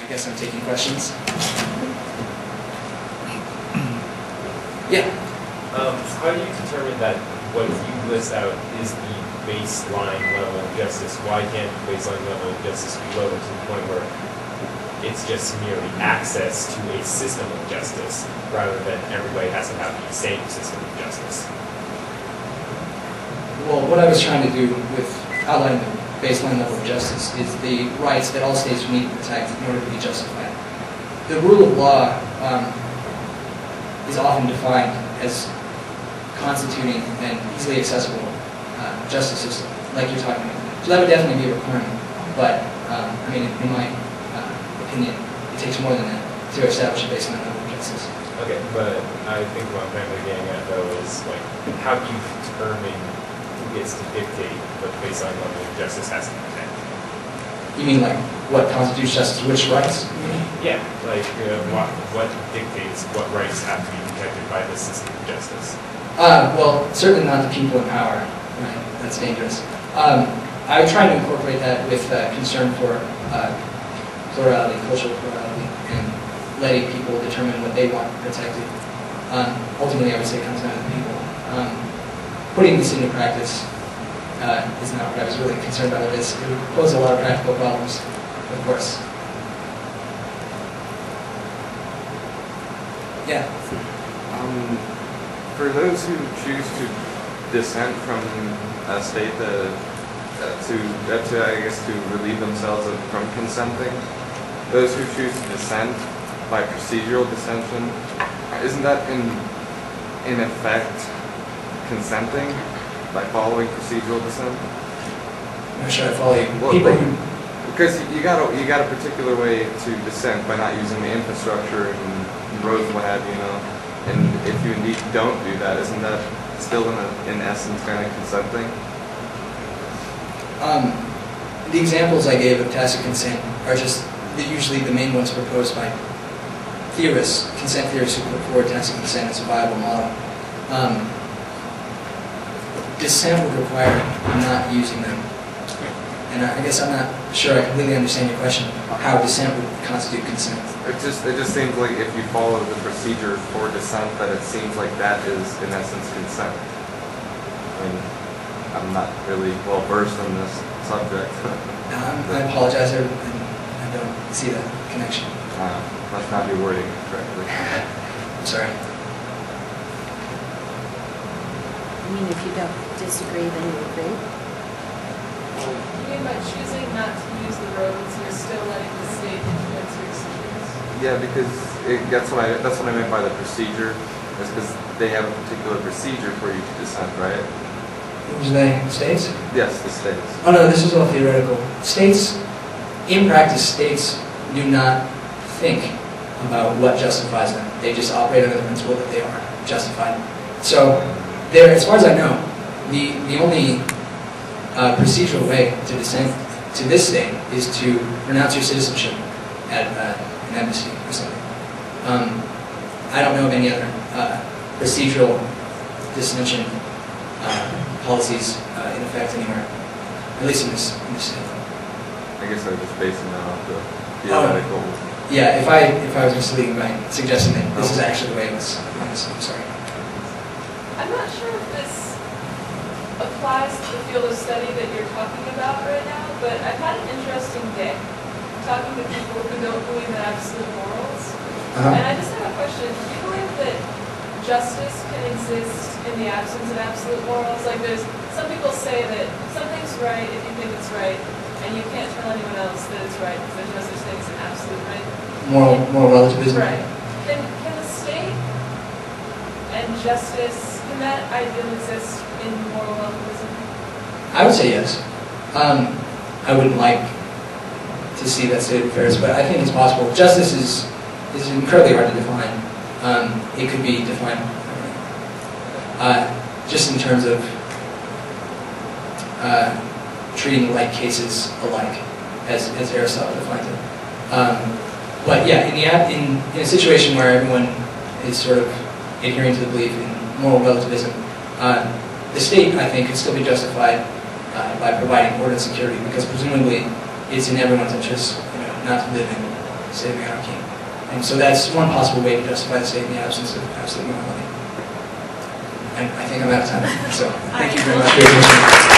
I guess I'm taking questions. Yeah. How do you determine that what you list out is the baseline level of justice? Why can't the baseline level of justice be lowered to the point where it's just merely access to a system of justice, rather than everybody has to have the same system of justice? Well, what I was trying to do with outlining the baseline level of justice is the rights that all states need to protect in order to be justified. The rule of law is often defined as constituting an easily accessible justice system, like you're talking about. So that would definitely be a requirement, but I mean, in my opinion, it takes more than that to establish a baseline level of justice. Okay, but I think what I'm kind of getting at though is like, how do you determine who gets to dictate what the baseline level of justice has to protect? You mean like what constitutes justice, which rights? Yeah, like what dictates what rights have to be protected by the system of justice? Well, certainly not the people in power. Right? That's dangerous. I would try to incorporate that with concern for plurality, cultural plurality, and letting people determine what they want protected. Ultimately, I would say it comes down to the people. Putting this into practice is not what I was really concerned about. It would pose a lot of practical problems, of course. Yeah. For those who choose to dissent from a state to relieve themselves from consenting, those who choose to dissent by procedural dissension, isn't that in effect consenting by following procedural dissent? I'm not sure I follow you. Well, because you got a particular way to dissent by not using the infrastructure and roads and what have you, and if you indeed don't do that, isn't that still in essence kind of consenting? The examples I gave of tacit consent are just usually the main ones proposed by theorists, consent theorists who put forward tacit consent as a viable model. Dissent would require not using them. And I guess I'm not sure I completely understand your question, how dissent would constitute consent. It just seems like if you follow the procedure for dissent, that it seems like that is in essence consent. I mean, I'm not really well versed in this subject. I apologize, I don't see that connection. Must not be wording it correctly. I'm sorry. I mean, if you don't disagree, then you agree? You mean by choosing not to use the roads, you're still letting the state influence your decisions? Yeah, because that's what I meant by the procedure. Is because they have a particular procedure for you to dissent, right? Who's they? States? Yes, the states. Oh no, this is all theoretical. States, in practice, states do not think about what justifies them. They just operate under the principle that they are justified. So, as far as I know, the only procedural way to dissent to this state is to renounce your citizenship at an embassy or something. I don't know of any other procedural dissension policies in effect anywhere, at least in this state. I guess I was just basing that off the theoretical. Yeah, if I was misleading by suggesting that this is actually the way it was, I'm sorry. I'm not sure if this applies to the field of study that you're talking about right now, but I've had an interesting day talking to people who don't believe in absolute morals. And I just have a question. Do you believe that justice can exist in the absence of absolute morals? Like some people say that something's right if you think it's right, and you can't tell anyone else that it's right because there's no such thing as an absolute right. Moral relativism. Right. Can the state and justice, can that ideal exist in moral relativism? I would say yes. I wouldn't like to see that state of affairs, but I think it's possible. Justice is incredibly hard to define. It could be defined just in terms of treating like cases alike, as Aristotle defined it. But yeah, in a situation where everyone is sort of adhering to the belief in moral relativism, the state, I think, could still be justified by providing order and security, because presumably it's in everyone's interest, not to live in state of anarchy. And so that's one possible way to justify the state in the absence of absolute morality. And I think I'm out of time, so thank you very much for your attention.